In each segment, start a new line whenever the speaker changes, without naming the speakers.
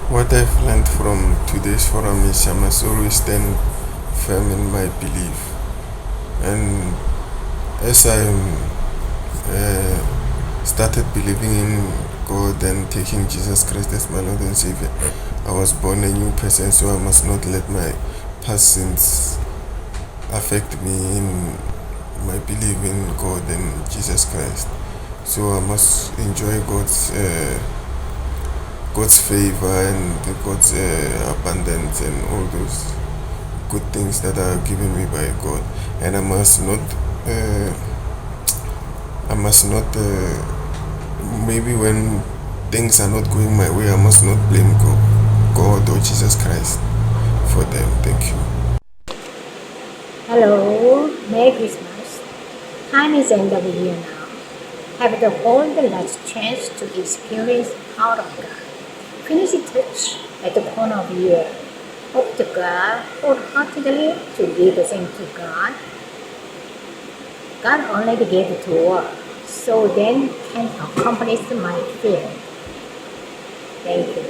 What I've learned from today's forum is I must always stand firm in my belief. And as I started believing in God and taking Jesus Christ as my Lord and Savior, I was born a new person, so I must not let my past sins affect me in my belief in God and Jesus Christ. So I must enjoy God's favor and God's abundance and all those good things that are given me by God. And uh, I must not, maybe when things are not going my way, I must not blame God or Jesus Christ for them. Thank you.
Hello, Merry Christmas. Time is end of the year now. Have the all the last chance to experience power of God. Finish it touch at the corner of the year. Hope to God wholeheartedly to give thanks to God. God only gave it to us, so then can accomplish my fear. Thank you.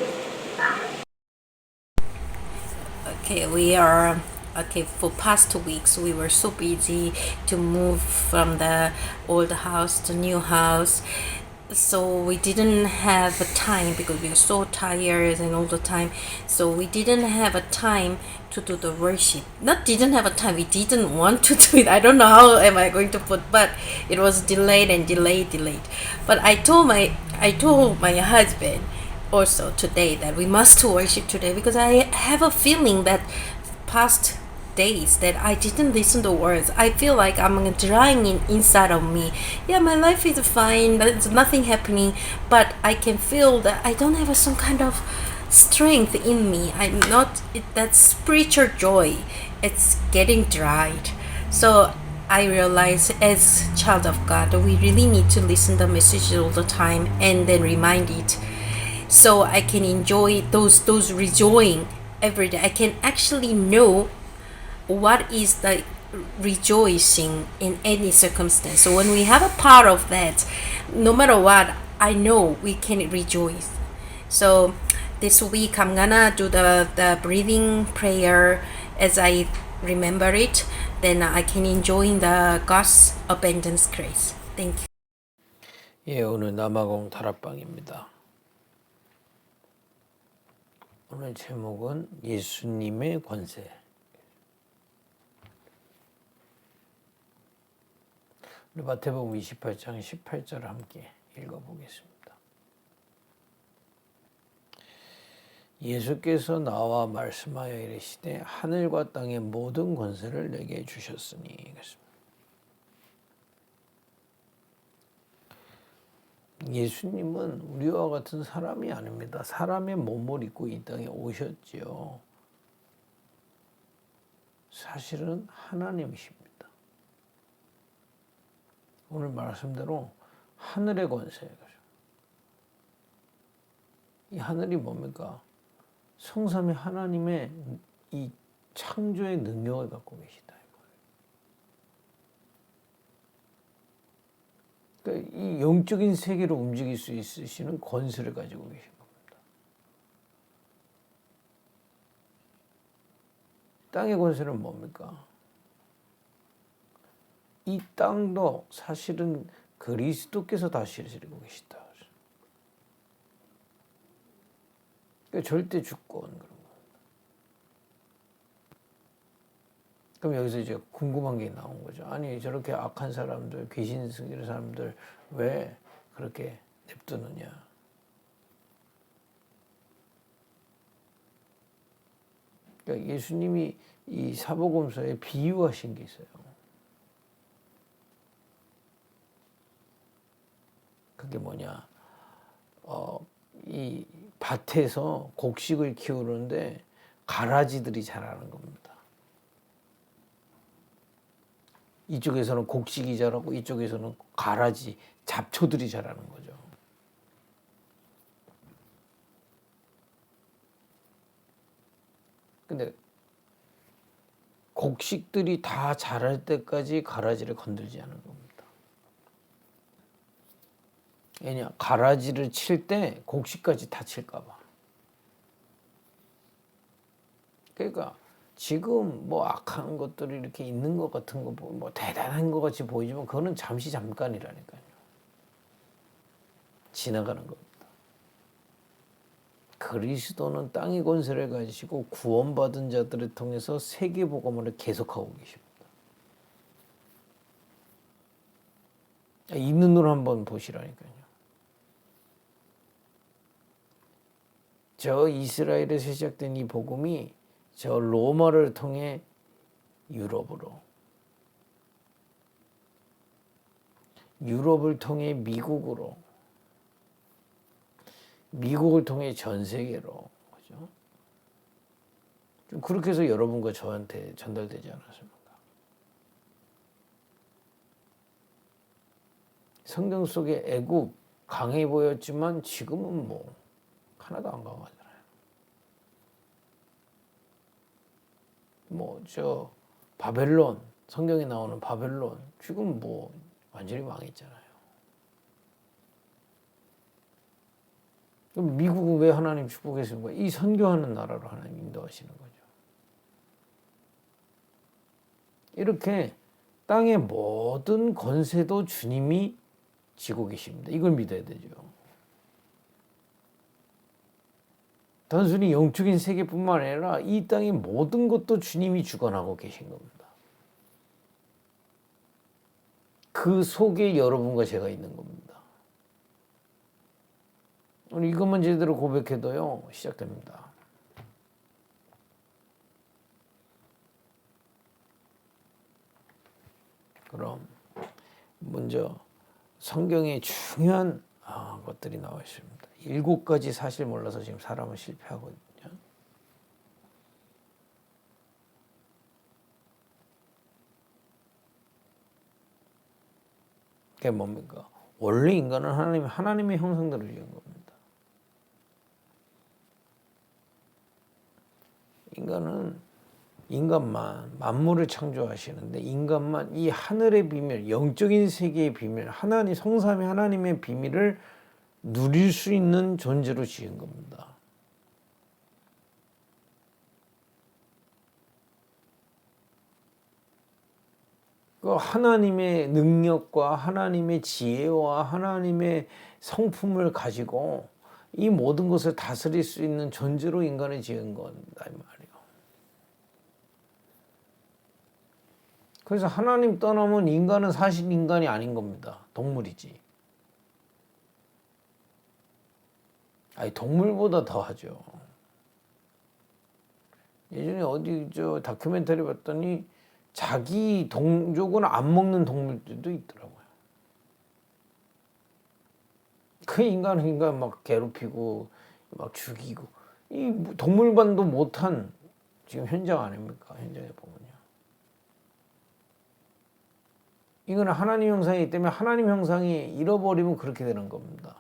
Bye.
Okay, we are okay. For past 2 weeks, we were so busy to move from the old house to new house, so we didn't have a time because we are so tired and all the time. So we didn't have a time to do the worship. Not didn't have a time. We didn't want to do it. I don't know how am I going to put, but it was delayed and delayed. But I told my husband also today that we must worship today because I have a feeling that past days that I didn't listen to words. I feel like I'm drying inside of me. Yeah, my life is fine. There's nothing happening, but I can feel that I don't have some kind of strength in me. I'm not that spiritual joy. It's getting dried. So I realize as child of God, we really need to listen the message all the time and then remind it so I can enjoy those rejoicing every day. I can actually know what is the rejoicing in any circumstance. So when we have a part of that, no matter what, I know we can rejoice. So this week I'm gonna do the breathing prayer as I remember it. Then I can enjoy the God's abundance grace. Thank you.
예, 오늘 남아공 다락방입니다. 오늘 제목은 예수님의 권세. 우리 마태복음 28장 18절을 함께 읽어보겠습니다. 예수께서 나와 말씀하여 이르시되 하늘과 땅의 모든 권세를 내게 주셨으니. 예수님은 우리와 같은 사람이 아닙니다. 사람의 몸을 입고 이 땅에 오셨지요. 사실은 하나님이십니다. 오늘 말씀대로 하늘의 권세. 이 하늘이 뭡니까? 성삼위 하나님의 이 창조의 능력을 갖고 계시다. 그러니까 이 영적인 세계로 움직일 수 있으시는 권세를 가지고 계신 겁니다. 땅의 권세는 뭡니까? 이 땅도 사실은 그리스도께서 다스리고 계시다. 그러니까 절대 주권 그런 거. 그럼 여기서 이제 궁금한 게 나온 거죠. 아니 저렇게 악한 사람들, 귀신 승리는 사람들 왜 그렇게 냅두느냐? 그러니까 예수님이 이 사복음서에 비유하신 게 있어요. 그게 뭐냐? 이 밭에서 곡식을 키우는데 가라지들이 자라는 겁니다. 이쪽에서는 곡식이 자라고 이쪽에서는 가라지, 잡초들이 자라는 거죠. 근데 곡식들이 다 자랄 때까지 가라지를 건들지 않은 겁니다. 왜냐? 가라지를 칠 때 곡식까지 다칠까 봐. 그러니까 지금 뭐 악한 것들이 이렇게 있는 것 같은 거 뭐 대단한 것 같이 보이지만 그거는 잠시 잠깐이라니까요. 지나가는 겁니다. 그리스도는 땅의 권세를 가지시고 구원받은 자들을 통해서 세계 복음을 계속하고 계십니다. 있는 눈으로 한번 보시라니까요. 저 이스라엘에서 시작된 이 복음이 저 로마를 통해 유럽으로, 유럽을 통해 미국으로, 미국을 통해 전 세계로, 그죠? 좀 그렇게 해서 여러분과 저한테 전달되지 않았습니까? 성경 속에 애굽 강해 보였지만 지금은 뭐 하나도 안 강하잖아요. 뭐 저 바벨론, 성경에 나오는 바벨론 지금 뭐 완전히 망했잖아요. 그럼 미국은 왜 하나님 축복했습니까? 이 선교하는 나라로 하나님 인도하시는 거죠. 이렇게 땅의 모든 권세도 주님이 지고 계십니다. 이걸 믿어야 되죠. 단순히 영적인 세계뿐만 아니라 이 땅의 모든 것도 주님이 주관하고 계신 겁니다. 그 속에 여러분과 제가 있는 겁니다. 오늘 이것만 제대로 고백해도요, 시작됩니다. 그럼 먼저 성경에 중요한 것들이 나와 있습니다. 7가지 사실 몰라서 지금 사람은 실패하거든요. 그게 뭡니까? 원래 인간은 하나님의 형상대로 지은 겁니다. 인간은 만물을 창조하시는데 인간만 이 하늘의 비밀, 영적인 세계의 비밀, 성삼위 하나님의 비밀을 누릴 수 있는 존재로 지은 겁니다. 그 하나님의 능력과 하나님의 지혜와 하나님의 성품을 가지고 이 모든 것을 다스릴 수 있는 존재로 인간을 지은 겁니다. 이 말이에요. 그래서 하나님 떠나면 인간은 사실 인간이 아닌 겁니다. 동물이지. 아니, 동물보다 더 하죠. 예전에 어디 다큐멘터리 봤더니 자기 동족은 안 먹는 동물들도 있더라고요. 그 인간 막 괴롭히고 막 죽이고 이 동물반도 못한 지금 현장 아닙니까? 현장에 보면요. 이거는 하나님 형상이기 때문에 하나님 형상이 잃어버리면 그렇게 되는 겁니다.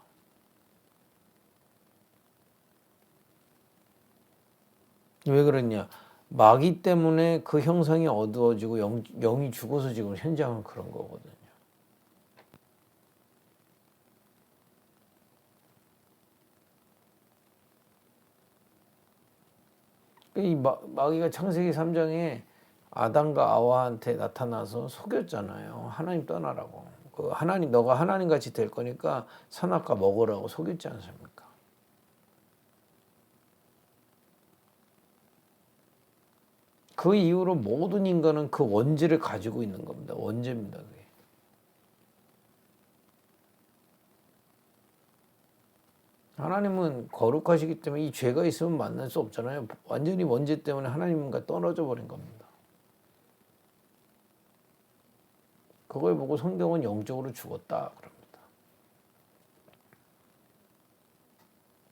왜 그러냐? 마귀 때문에 그 형상이 어두워지고 영이 죽어서 지금 현장은 그런 거거든요. 이 마귀가 창세기 3장에 아담과 아와한테 나타나서 속였잖아요. 하나님 떠나라고. 너가 하나님 같이 될 거니까 선악과 먹으라고 속였지 않습니까? 그 이후로 모든 인간은 그 원죄를 가지고 있는 겁니다. 원죄입니다. 그게. 하나님은 거룩하시기 때문에 이 죄가 있으면 만날 수 없잖아요. 완전히 원죄 때문에 하나님과 떨어져 버린 겁니다. 그걸 보고 성경은 영적으로 죽었다 그럽니다.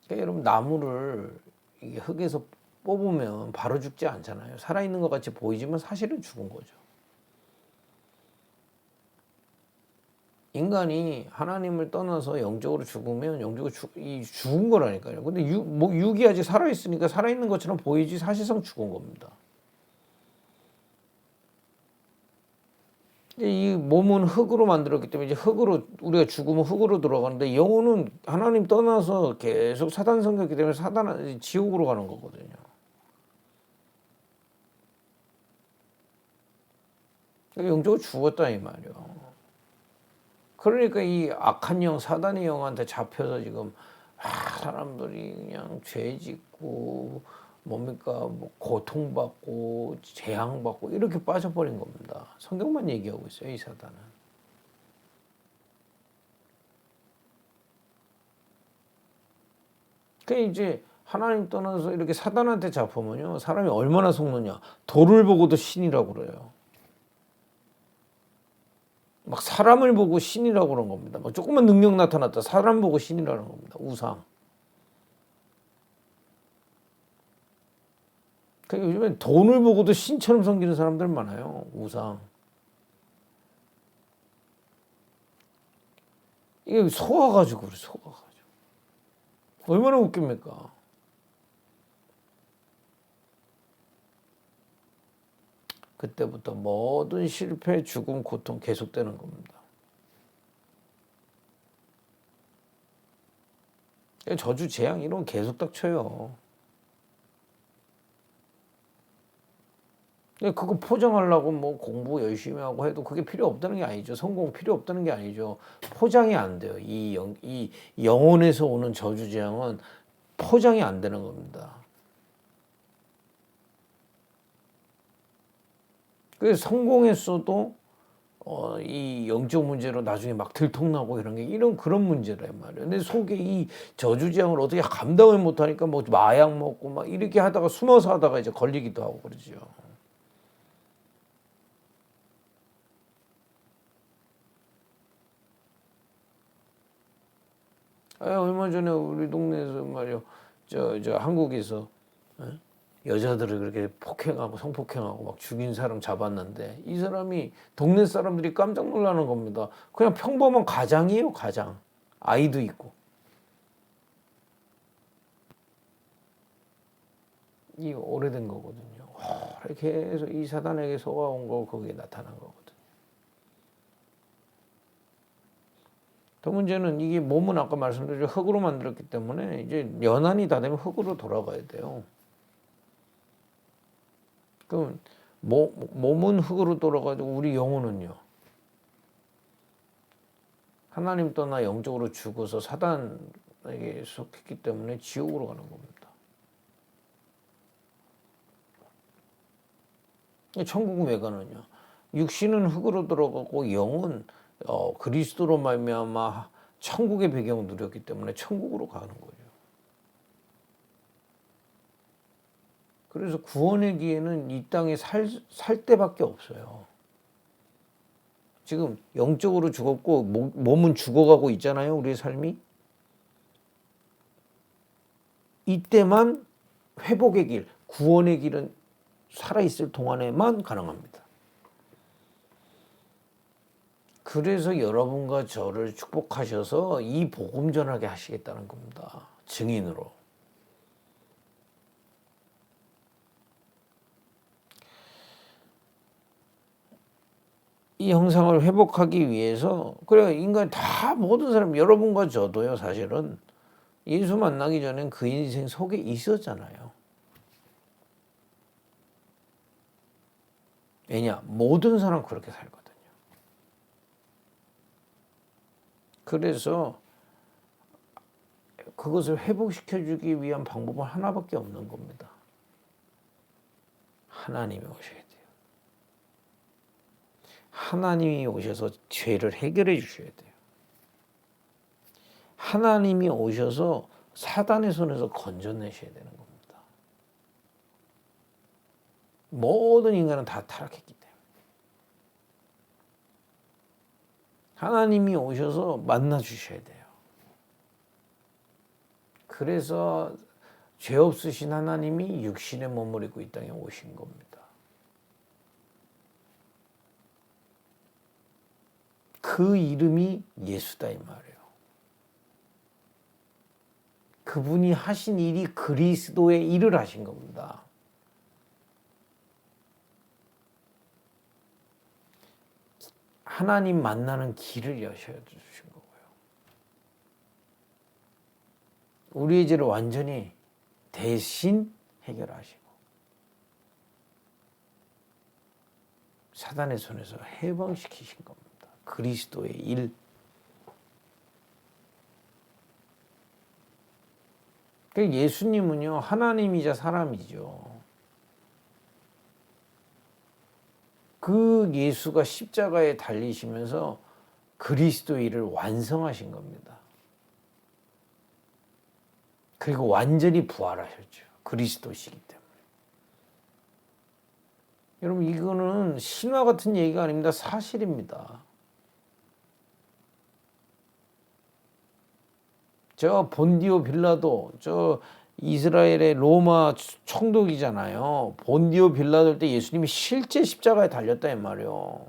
그러니까 여러분 나무를 이게 흙에서 뽑으면 바로 죽지 않잖아요. 살아있는 것 같이 보이지만 사실은 죽은 거죠. 인간이 하나님을 떠나서 영적으로 죽으면 영적으로 죽은 거라니까요. 근데 육이 아직 살아있으니까 살아있는 것처럼 보이지 사실상 죽은 겁니다. 이 몸은 흙으로 만들었기 때문에 이제 우리가 죽으면 흙으로 들어가는데 영혼은 하나님 떠나서 계속 사단 섬겼기 때문에 지옥으로 가는 거거든요. 영적으로 죽었다 이 말이요. 그러니까 이 악한 영, 사단의 영한테 잡혀서 지금 사람들이 그냥 죄 짓고 뭡니까 뭐 고통받고 재앙받고 이렇게 빠져버린 겁니다. 성경만 얘기하고 있어요, 이 사단은. 그 이제 하나님 떠나서 이렇게 사단한테 잡으면요, 사람이 얼마나 속느냐. 돌을 보고도 신이라고 그래요. 막 사람을 보고 신이라고 그런 겁니다. 막 조금만 능력 나타났다 사람 보고 신이라는 겁니다. 우상. 그러니까 요즘엔 돈을 보고도 신처럼 섬기는 사람들 많아요. 우상. 이게 속아가지고 그래, 속아가지고. 얼마나 웃깁니까? 그때부터 모든 실패, 죽음, 고통 계속되는 겁니다. 저주, 재앙 이런 건 계속 닥쳐요. 그거 포장하려고 뭐 공부 열심히 하고 해도 그게 필요 없다는 게 아니죠. 성공 필요 없다는 게 아니죠. 포장이 안 돼요. 이 영혼에서 오는 저주, 재앙은 포장이 안 되는 겁니다. 그래서 성공했어도 이 영적 문제로 나중에 막 들통나고 이런 게 이런 그런 문제란 말이에요. 근데 속에 이 저주재앙을 어떻게 감당을 못하니까 뭐 마약 먹고 막 이렇게 하다가 숨어서 하다가 이제 걸리기도 하고 그러죠. 얼마 전에 우리 동네에서 말이요, 저 한국에서 여자들을 그렇게 폭행하고 성폭행하고 막 죽인 사람 잡았는데 이 사람이 동네 사람들이 깜짝 놀라는 겁니다. 그냥 평범한 가장이에요, 가장. 아이도 있고. 이 오래된 거거든요. 이렇게 해서 이 사단에게 속아온 거 거기에 나타난 거거든요. 더 문제는 이게 몸은 아까 말씀드린 흙으로 만들었기 때문에 이제 연한이 다 되면 흙으로 돌아가야 돼요. 그럼 몸은 흙으로 돌아가지고 우리 영혼은요. 하나님 떠나 영적으로 죽어서 사단에게 속했기 때문에 지옥으로 가는 겁니다. 천국은 왜 가느냐? 육신은 흙으로 들어가고 영은 그리스도로 말미암아 천국의 배경을 누렸기 때문에 천국으로 가는 거죠. 그래서 구원의 기회는 이 땅에 살 때밖에 없어요. 지금 영적으로 죽었고 몸은 죽어가고 있잖아요, 우리의 삶이. 이때만 회복의 길, 구원의 길은 살아있을 동안에만 가능합니다. 그래서 여러분과 저를 축복하셔서 이 복음 전하게 하시겠다는 겁니다. 증인으로. 이 형상을 회복하기 위해서 그래 인간 다 모든 사람 여러분과 저도요 사실은 예수 만나기 전엔 그 인생 속에 있었잖아요. 왜냐? 모든 사람 그렇게 살거든요. 그래서 그것을 회복시켜주기 위한 방법은 하나밖에 없는 겁니다. 하나님이 오셔야 돼요. 하나님이 오셔서 죄를 해결해 주셔야 돼요. 하나님이 오셔서 사단의 손에서 건져내셔야 되는 겁니다. 모든 인간은 다 타락했기 때문에. 하나님이 오셔서 만나 주셔야 돼요. 그래서 죄 없으신 하나님이 육신에 머무르고 이 땅에 오신 겁니다. 그 이름이 예수다 이 말이에요. 그분이 하신 일이 그리스도의 일을 하신 겁니다. 하나님 만나는 길을 여셔 주신 거고요. 우리의 죄를 완전히 대신 해결하시고 사단의 손에서 해방시키신 겁니다. 그리스도의 일. 그러니까 예수님은요, 하나님이자 사람이죠. 그 예수가 십자가에 달리시면서 그리스도의 일을 완성하신 겁니다. 그리고 완전히 부활하셨죠. 그리스도시기 때문에. 여러분, 이거는 신화 같은 얘기가 아닙니다. 사실입니다. 저 본디오 빌라도, 저 이스라엘의 로마 총독이잖아요. 본디오 빌라도 때 예수님이 실제 십자가에 달렸다 이 말이요.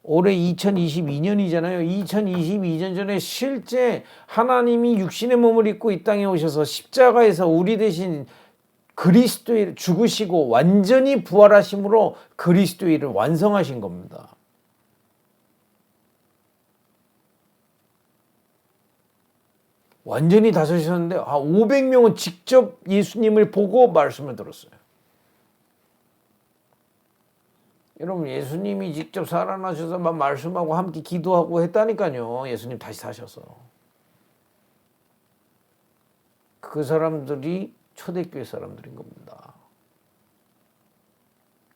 올해 2022년이잖아요. 2022년 전에 실제 하나님이 육신의 몸을 입고 이 땅에 오셔서 십자가에서 우리 대신 그리스도의 죽으시고 완전히 부활하심으로 그리스도의 일을 완성하신 겁니다. 완전히 다서셨는데 500명은 직접 예수님을 보고 말씀을 들었어요. 여러분, 예수님이 직접 살아나셔서 막 말씀하고 함께 기도하고 했다니까요. 예수님 다시 사셔서. 그 사람들이 초대교회 사람들인 겁니다.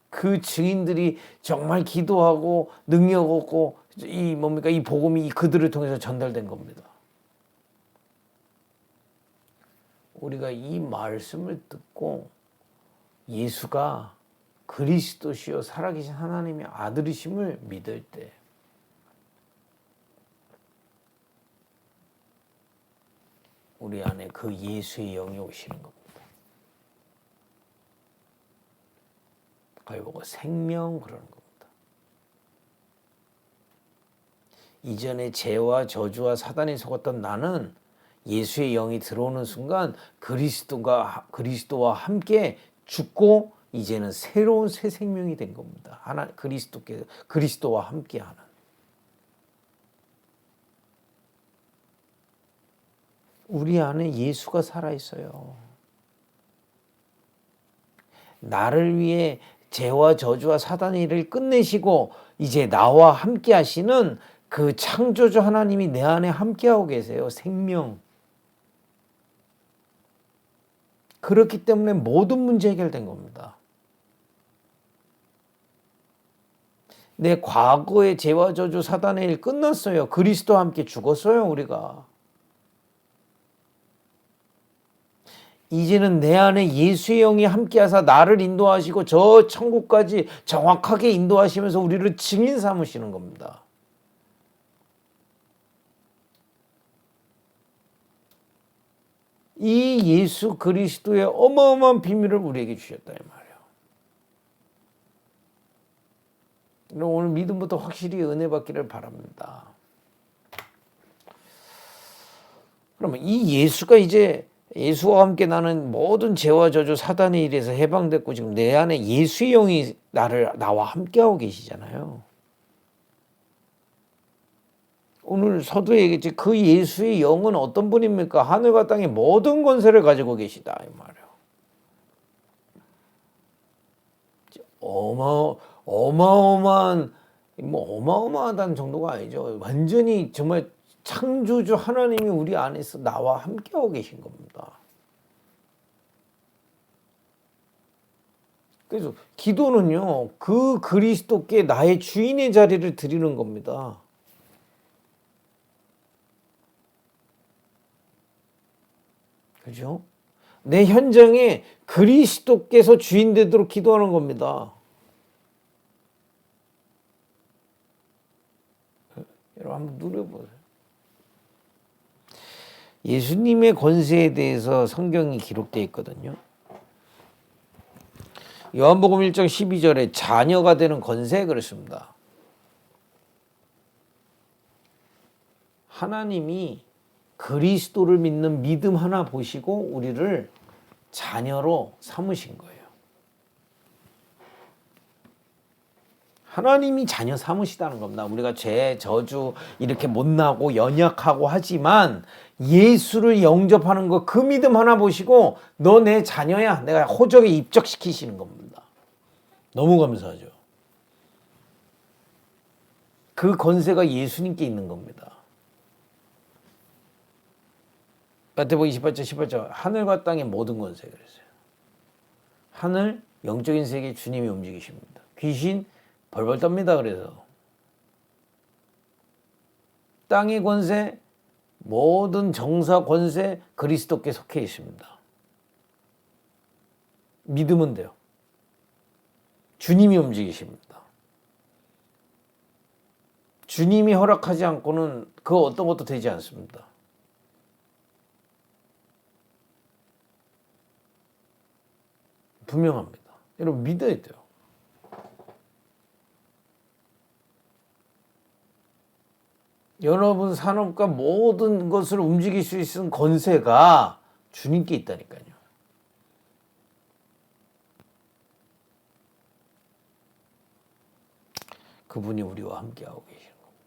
그 증인들이 정말 기도하고 능력 얻고 이 복음이 그들을 통해서 전달된 겁니다. 우리가 이 말씀을 듣고 예수가 그리스도시요 살아계신 하나님의 아들이심을 믿을 때 우리 안에 그 예수의 영이 오시는 겁니다. 그걸 보고 생명 그러는 겁니다. 이전에 죄와 저주와 사단이 속았던 나는 예수의 영이 들어오는 순간 그리스도와 함께 죽고 이제는 새로운 새 생명이 된 겁니다. 그리스도와 함께하는. 우리 안에 예수가 살아 있어요. 나를 위해 죄와 저주와 사단의 일을 끝내시고 이제 나와 함께하시는 그 창조주 하나님이 내 안에 함께하고 계세요. 생명. 그렇기 때문에 모든 문제 해결된 겁니다. 내 과거의 죄와 저주 사단의 일 끝났어요. 그리스도와 함께 죽었어요, 우리가. 이제는 내 안에 예수의 영이 함께하사 나를 인도하시고 저 천국까지 정확하게 인도하시면서 우리를 증인 삼으시는 겁니다. 이 예수 그리스도의 어마어마한 비밀을 우리에게 주셨다 이 말이에요. 오늘 믿음부터 확실히 은혜 받기를 바랍니다. 그러면 이 예수가 이제 예수와 함께 나는 모든 죄와 저주 사단의 일에서 해방됐고 지금 내 안에 예수의 영이 나와 함께하고 계시잖아요. 오늘 서두에 얘기했지 그 예수의 영은 어떤 분입니까? 하늘과 땅의 모든 권세를 가지고 계시다 이 말이에요. 어마어마하다는 정도가 아니죠. 완전히 정말 창조주 하나님이 우리 안에서 나와 함께하고 계신 겁니다. 그래서 기도는요, 그 그리스도께 나의 주인의 자리를 드리는 겁니다. 그죠? 내 현장에 그리스도께서 주인 되도록 기도하는 겁니다. 여러분 한번 누려보세요. 예수님의 권세에 대해서 성경이 기록되어 있거든요. 요한복음 1장 12절에 자녀가 되는 권세 그랬습니다. 하나님이 그리스도를 믿는 믿음 하나 보시고 우리를 자녀로 삼으신 거예요. 하나님이 자녀 삼으시다는 겁니다. 우리가 죄, 저주 이렇게 못나고 연약하고 하지만 예수를 영접하는 거 그 믿음 하나 보시고 너 내 자녀야. 내가 호적에 입적시키시는 겁니다. 너무 감사하죠. 그 권세가 예수님께 있는 겁니다. 마태복음 28장 18절 하늘과 땅의 모든 권세 그랬어요. 하늘 영적인 세계 주님이 움직이십니다. 귀신 벌벌 떱니다. 그래서 땅의 권세 모든 정사 권세 그리스도께 속해 있습니다. 믿으면 돼요. 주님이 움직이십니다. 주님이 허락하지 않고는 그 어떤 것도 되지 않습니다. 분명합니다. 여러분 믿어야 돼요. 여러분 산업과 모든 것을 움직일 수 있는 권세가 주님께 있다니까요. 그분이 우리와 함께하고 계시는 겁니다.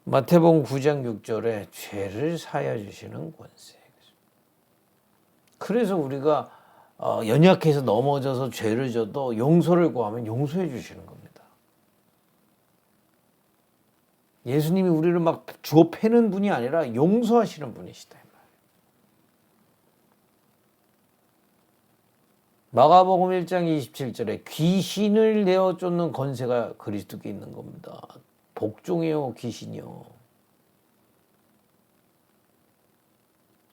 마태복음 9장 6절에 죄를 사하여 주시는 권세. 그래서 우리가 연약해서 넘어져서 죄를 져도 용서를 구하면 용서해 주시는 겁니다. 예수님이 우리를 막 주워 패는 분이 아니라 용서하시는 분이시다. 마가복음 1장 27절에 귀신을 내어 쫓는 권세가 그리스도께 있는 겁니다. 복종이요 귀신이요.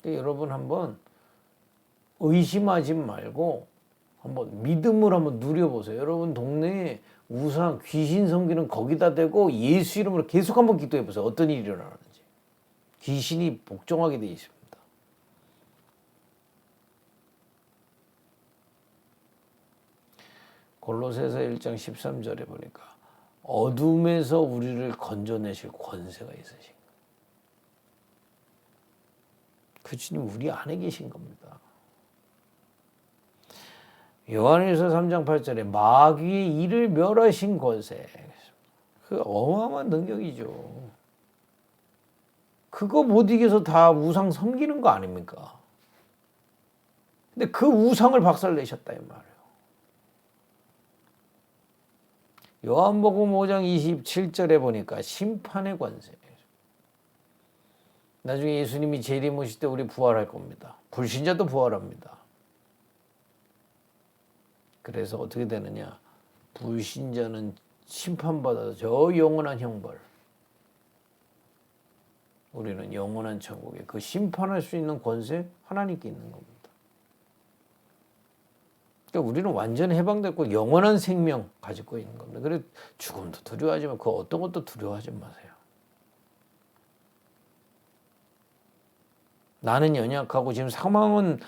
여러분 한번 의심하지 말고 한번 믿음을 한번 누려보세요. 여러분 동네에 우상 귀신 섬기는 거기다 대고 예수 이름으로 계속 한번 기도해 보세요. 어떤 일이 일어나는지. 귀신이 복종하게 되어 있습니다. 골로새서 1장 13절에 보니까 어둠에서 우리를 건져내실 권세가 있으신 거예요. 그 주님 우리 안에 계신 겁니다. 요한일서 3장 8절에 마귀의 일을 멸하신 권세. 그 어마어마한 능력이죠. 그거 못 이겨서 다 우상 섬기는 거 아닙니까? 근데 그 우상을 박살내셨다 이 말이에요. 요한복음 5장 27절에 보니까 심판의 권세. 나중에 예수님이 재림오실 때 우리 부활할 겁니다. 불신자도 부활합니다. 그래서 어떻게 되느냐? 불신자는 심판받아서 저 영원한 형벌. 우리는 영원한 천국에 그 심판할 수 있는 권세 하나님께 있는 겁니다. 그러니까 우리는 완전히 해방됐고 영원한 생명 가지고 있는 겁니다. 그래서 죽음도 두려워하지만 그 어떤 것도 두려워하지 마세요. 나는 연약하고 지금 상황은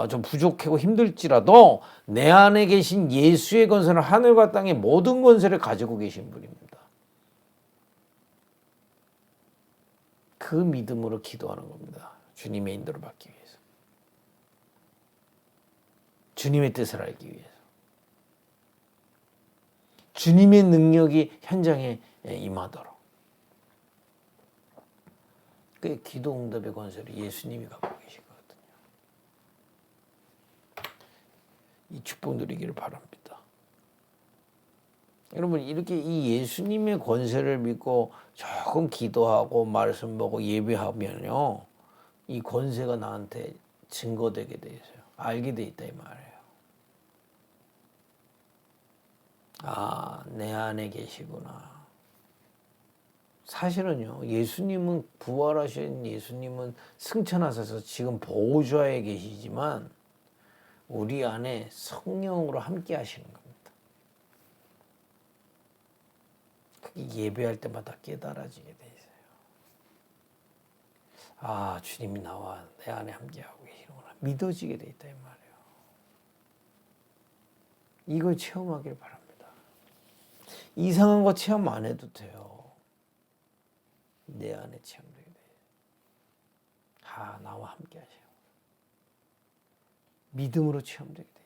좀 부족하고 힘들지라도 내 안에 계신 예수의 권세는 하늘과 땅의 모든 권세를 가지고 계신 분입니다. 그 믿음으로 기도하는 겁니다. 주님의 인도를 받기 위해서. 주님의 뜻을 알기 위해서. 주님의 능력이 현장에 임하도록. 그 기도 응답의 권세를 예수님이 갖고 계신 거거든요. 이 축복 누리기를 바랍니다. 여러분 이렇게 이 예수님의 권세를 믿고 조금 기도하고 말씀 보고 예배하면요. 이 권세가 나한테 증거되게 돼 있어요. 알게 돼 있다 이 말이에요. 아, 내 안에 계시구나. 사실은요, 예수님은 부활하신 예수님은 승천하셔서 지금 보호자에 계시지만 우리 안에 성령으로 함께 하시는 겁니다. 그게 예배할 때마다 깨달아지게 돼 있어요. 아, 주님이 나와 내 안에 함께하고 계시는구나. 믿어지게 돼 있다 이 말이에요. 이걸 체험하길 바랍니다. 이상한 거 체험 안 해도 돼요. 내 안에 체험되게 돼요. 아, 나와 함께 하세요. 믿음으로 체험되게 돼요.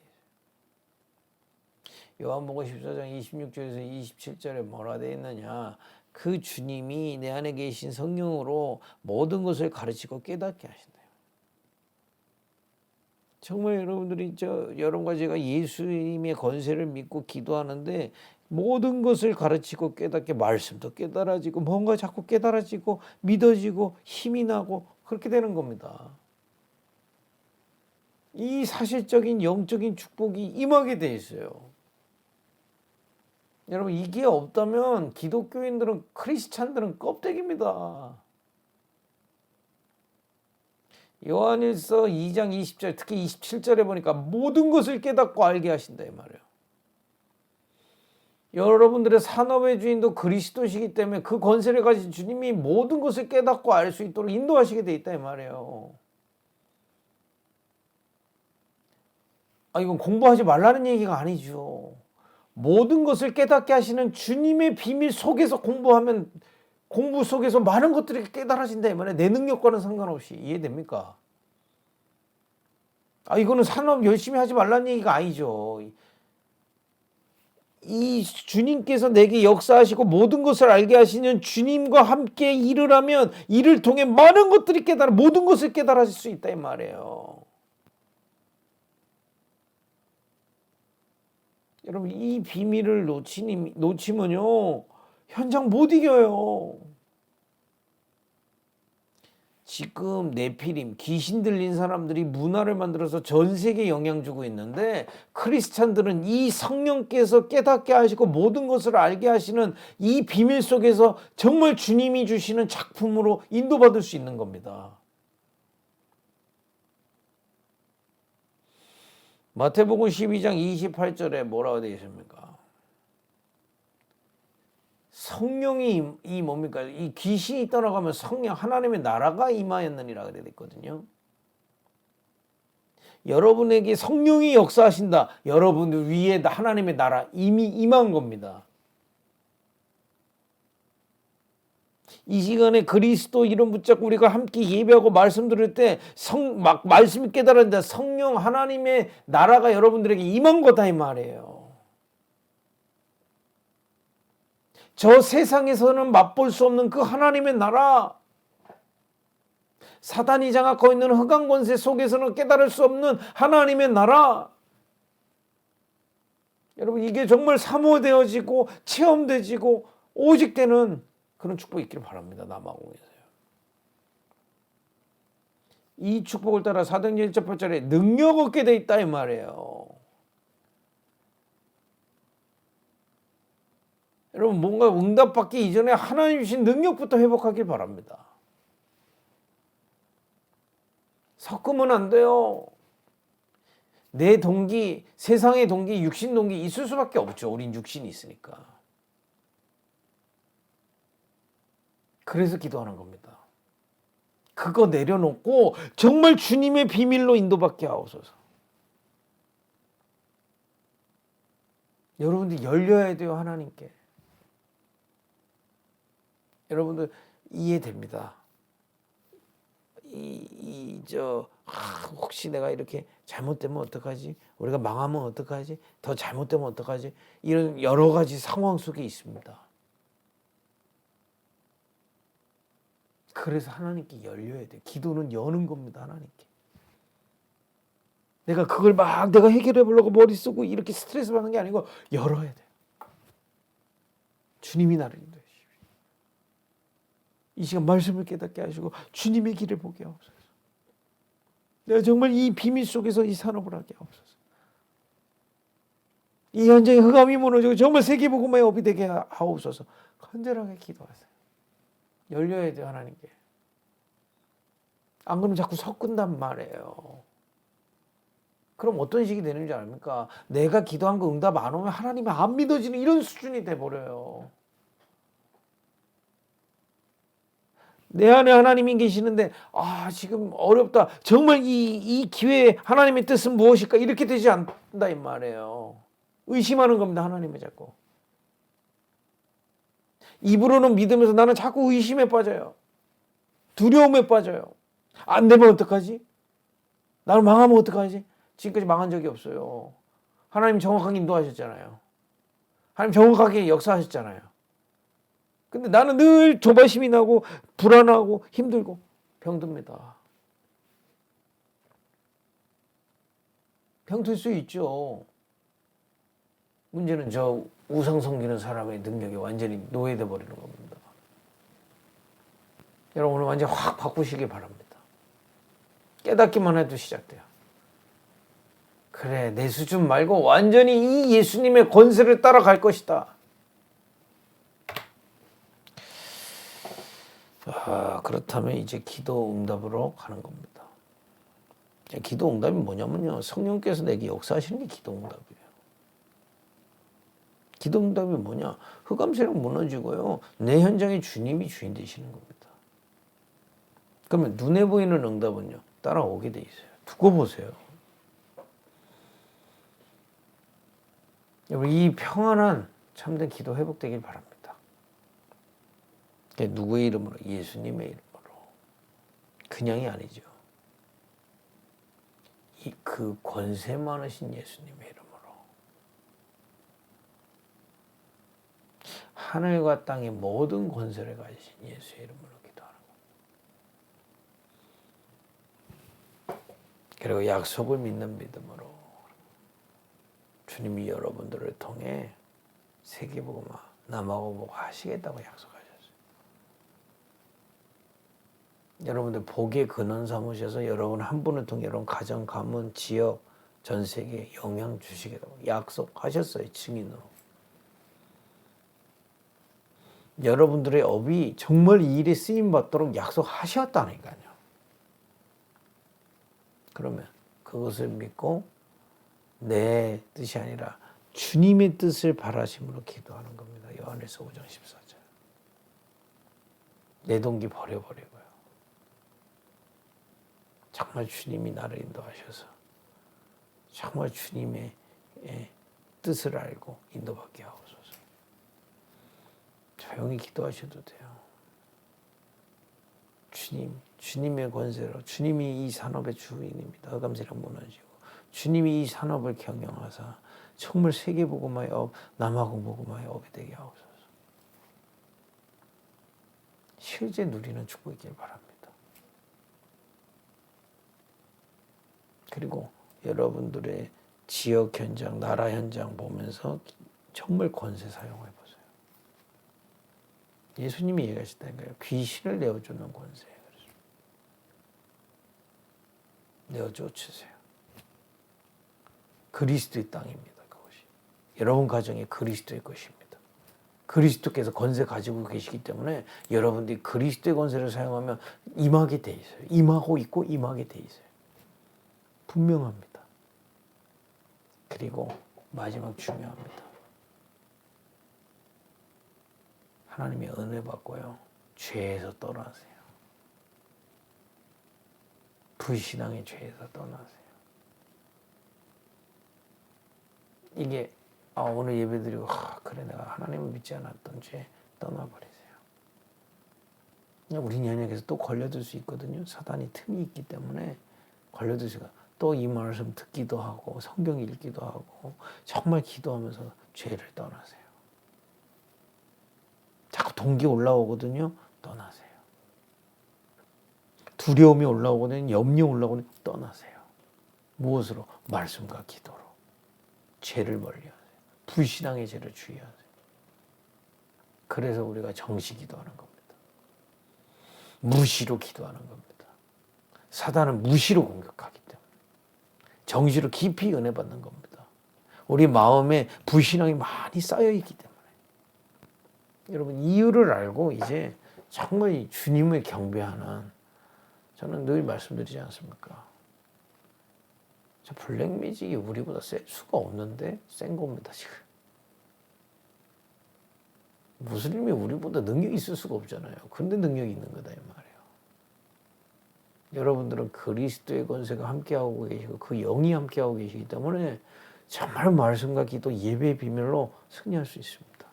요한복음 14장 26절에서 27절에 뭐라 되어 있느냐? 그 주님이 내 안에 계신 성령으로 모든 것을 가르치고 깨닫게 하신다. 정말 여러분들이 여러분과 제가 예수님의 권세를 믿고 기도하는데 모든 것을 가르치고 깨닫게, 말씀도 깨달아지고 뭔가 자꾸 깨달아지고 믿어지고 힘이 나고 그렇게 되는 겁니다. 이 사실적인 영적인 축복이 임하게 돼 있어요. 여러분, 이게 없다면 기독교인들은, 크리스찬들은 껍데기입니다. 요한일서 2장 20절, 특히 27절에 보니까 모든 것을 깨닫고 알게 하신다 이 말이에요. 여러분들의 산업의 주인도 그리스도시기 때문에 그 권세를 가진 주님이 모든 것을 깨닫고 알 수 있도록 인도하시게 돼 있다 이 말이에요. 이건 공부하지 말라는 얘기가 아니죠. 모든 것을 깨닫게 하시는 주님의 비밀 속에서 공부하면, 공부 속에서 많은 것들이 깨달아진다 이 말이에요. 내 능력과는 상관없이. 이해됩니까? 이거는 산업 열심히 하지 말라는 얘기가 아니죠. 이 주님께서 내게 역사하시고 모든 것을 알게 하시는 주님과 함께 일을 하면 이를 통해 많은 것들이 모든 것을 깨달아질 수 있다 이 말이에요. 여러분, 이 비밀을 놓치면요 현장 못 이겨요. 지금 네피림, 귀신 들린 사람들이 문화를 만들어서 전 세계에 영향 주고 있는데, 크리스찬들은 이 성령께서 깨닫게 하시고 모든 것을 알게 하시는 이 비밀 속에서 정말 주님이 주시는 작품으로 인도받을 수 있는 겁니다. 마태복음 12장 28절에 뭐라고 되어 있습니까? 성령이 이 뭡니까? 이 귀신이 떠나가면 성령 하나님의 나라가 임하였느니라 되어 있거든요. 여러분에게 성령이 역사하신다. 여러분들 위에 하나님의 나라 이미 임한 겁니다. 이 시간에 그리스도 이름 붙잡고 우리가 함께 예배하고 말씀 들을 때 말씀이 깨달았는데 성령 하나님의 나라가 여러분들에게 임한 거다 이 말이에요. 저 세상에서는 맛볼 수 없는 그 하나님의 나라, 사단이 장악하고 있는 흑암 권세 속에서는 깨달을 수 없는 하나님의 나라, 여러분 이게 정말 사모되어지고 체험되지고 오직되는 그런 축복이 있기를 바랍니다. 남아공에서요. 이 축복을 따라 사도행전 1장 8절에 능력 얻게 돼 있다 이 말이에요. 여러분, 뭔가 응답받기 이전에 하나님 주신 능력부터 회복하길 바랍니다. 섞으면 안 돼요. 내 동기, 세상의 동기, 육신 동기 있을 수밖에 없죠. 우린 육신이 있으니까. 그래서 기도하는 겁니다. 그거 내려놓고 정말 주님의 비밀로 인도받게 하옵소서. 여러분들 열려야 돼요, 하나님께. 여러분들 이해됩니다. 혹시 내가 이렇게 잘못되면 어떡하지? 우리가 망하면 어떡하지? 더 잘못되면 어떡하지? 이런 여러 가지 상황 속에 있습니다. 그래서 하나님께 열려야 돼. 기도는 여는 겁니다, 하나님께. 내가 그걸 내가 해결해 보려고 머리 쓰고 이렇게 스트레스 받는 게 아니고 열어야 돼. 주님이 나를 인도해 주십시오. 이 시간 말씀을 깨닫게 하시고 주님의 길을 보게 하옵소서. 내가 정말 이 비밀 속에서 이 산업을 하게 하옵소서. 이 현장에 흑암이 무너지고 정말 세계복음의 업이 되게 하옵소서. 간절하게 기도하세요. 열려야 돼요, 하나님께. 안 그러면 자꾸 섞은단 말이에요. 그럼 어떤 식이 되는 줄 압니까? 내가 기도한 거 응답 안 오면 하나님이 안 믿어지는 이런 수준이 돼버려요. 내 안에 하나님이 계시는데 지금 어렵다. 정말 이 기회에 하나님의 뜻은 무엇일까? 이렇게 되지 않는다 이 말이에요. 의심하는 겁니다, 하나님을 자꾸. 입으로는 믿으면서 나는 자꾸 의심에 빠져요. 두려움에 빠져요. 안 되면 어떡하지? 나는 망하면 어떡하지? 지금까지 망한 적이 없어요. 하나님 정확하게 인도하셨잖아요. 하나님 정확하게 역사하셨잖아요. 근데 나는 늘 조바심이 나고 불안하고 힘들고 병듭니다. 병들 수 있죠. 문제는 저 우상 섬기는 사람의 능력이 완전히 노예돼 버리는 겁니다. 여러분 오늘 완전 확 바꾸시기 바랍니다. 깨닫기만 해도 시작돼요. 그래, 내 수준 말고 완전히 이 예수님의 권세를 따라갈 것이다. 그렇다면 이제 기도 응답으로 가는 겁니다. 기도 응답이 뭐냐면요, 성령께서 내게 역사하시는 게 기도 응답이에요. 기도 응답이 뭐냐? 흑암세력 무너지고요, 내 현장에 주님이 주인 되시는 겁니다. 그러면 눈에 보이는 응답은요, 따라오게 돼 있어요. 두고 보세요. 여러분, 이 평안한 참된 기도 회복되길 바랍니다. 누구의 이름으로? 예수님의 이름으로. 그냥이 아니죠. 그 권세 많으신 예수님의 이름으로. 하늘과 땅의 모든 권세를 가지신 예수의 이름으로 기도하는 겁니다. 그리고 약속을 믿는 믿음으로 주님이 여러분들을 통해 세계복음화, 남아공복화 하시겠다고 약속하셨어요. 여러분들 복의 근원 삼으셔서 여러분 한 분을 통해 여러분 가정, 가문, 지역, 전 세계에 영향 주시겠다고 약속하셨어요. 증인으로. 여러분들의 업이 정말 이 일에 쓰임받도록 약속하셨다니까요. 그러면 그것을 믿고 내 뜻이 아니라 주님의 뜻을 바라심으로 기도하는 겁니다. 요한일서 5장 14절. 내 동기 버려버리고요. 정말 주님이 나를 인도하셔서 정말 주님의 뜻을 알고 인도받게 하옵소서. 조용히 기도하셔도 돼요. 주님의 권세로 주님이 이 산업의 주인입니다. 흑암세력 무너지고 주님이 이 산업을 경영하사 정말 세계복음화의 업, 남아공복음화의 업이 되게 하옵소서. 실제 누리는 축복이길 바랍니다. 그리고 여러분들의 지역 현장, 나라 현장 보면서 정말 권세 사용해 보세요. 예수님이 얘기하셨다니까요. 귀신을 내어주는 권세예요. 내어쫓으세요. 그리스도의 땅입니다. 그것이. 여러분 가정에 그리스도의 것입니다. 그리스도께서 권세 가지고 계시기 때문에 여러분들이 그리스도의 권세를 사용하면 임하게 돼 있어요. 임하고 있고 임하게 돼 있어요. 분명합니다. 그리고 마지막 중요합니다. 하나님의 은혜 받고요, 죄에서 떠나세요. 불신앙의 죄에서 떠나세요. 이게 오늘 예배드리고 그래 내가 하나님을 믿지 않았던 죄 떠나버리세요. 우리 연약해서 또 걸려들 수 있거든요. 사단이 틈이 있기 때문에 걸려들 수가. 또 이 말씀 듣기도 하고 성경 읽기도 하고 정말 기도하면서 죄를 떠나세요. 자꾸 동기 올라오거든요. 떠나세요. 두려움이 올라오거든요. 염려 올라오거든요. 떠나세요. 무엇으로? 말씀과 기도로. 죄를 멀리하세요. 불신앙의 죄를 주의하세요. 그래서 우리가 정시 기도하는 겁니다. 무시로 기도하는 겁니다. 사단은 무시로 공격하기 때문에. 정시로 깊이 은혜 받는 겁니다. 우리 마음에 불신앙이 많이 쌓여 있기 때문에. 여러분 이유를 알고 이제 정말 주님을 경배하는, 저는 늘 말씀드리지 않습니까? 저 블랙매직이 우리보다 셀 수가 없는데 센 겁니다 지금. 무슬림이 우리보다 능력이 있을 수가 없잖아요. 근데 능력이 있는 거다 이 말이에요. 여러분들은 그리스도의 권세가 함께하고 계시고 그 영이 함께하고 계시기 때문에 정말 말씀과 기도, 예배의 비밀로 승리할 수 있습니다.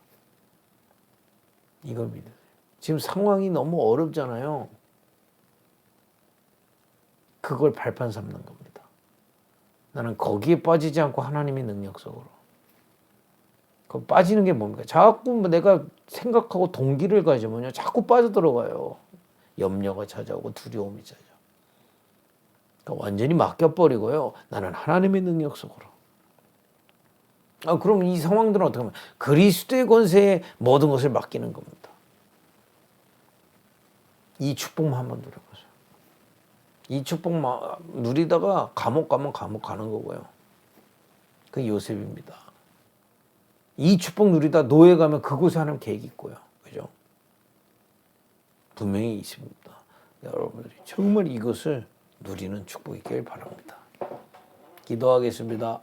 이걸 믿으세요. 지금 상황이 너무 어렵잖아요. 그걸 발판 삼는 겁니다. 나는 거기에 빠지지 않고 하나님의 능력 속으로, 그 빠지는 게 뭡니까? 자꾸 내가 생각하고 동기를 가지면요, 자꾸 빠져들어가요. 염려가 찾아오고 두려움이 찾아오고. 그러니까 완전히 맡겨버리고요. 나는 하나님의 능력 속으로. 그럼 이 상황들은 어떻게 하면 그리스도의 권세에 모든 것을 맡기는 겁니다. 이 축복만 한번 누려보세요. 이 축복 누리다가 감옥 가면 감옥 가는 거고요. 그 요셉입니다. 이 축복 누리다 노예 가면 그곳에 하나님 계획이 있고요. 그죠? 분명히 있습니다. 여러분들이 정말 이것을 누리는 축복이 있길 바랍니다. 기도하겠습니다.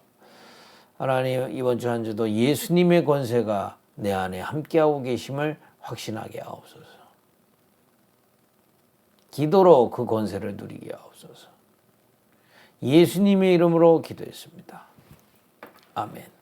하나님, 이번 주 한 주도 예수님의 권세가 내 안에 함께하고 계심을 확신하게 하옵소서. 기도로 그 권세를 누리게 하옵소서. 예수님의 이름으로 기도했습니다. 아멘.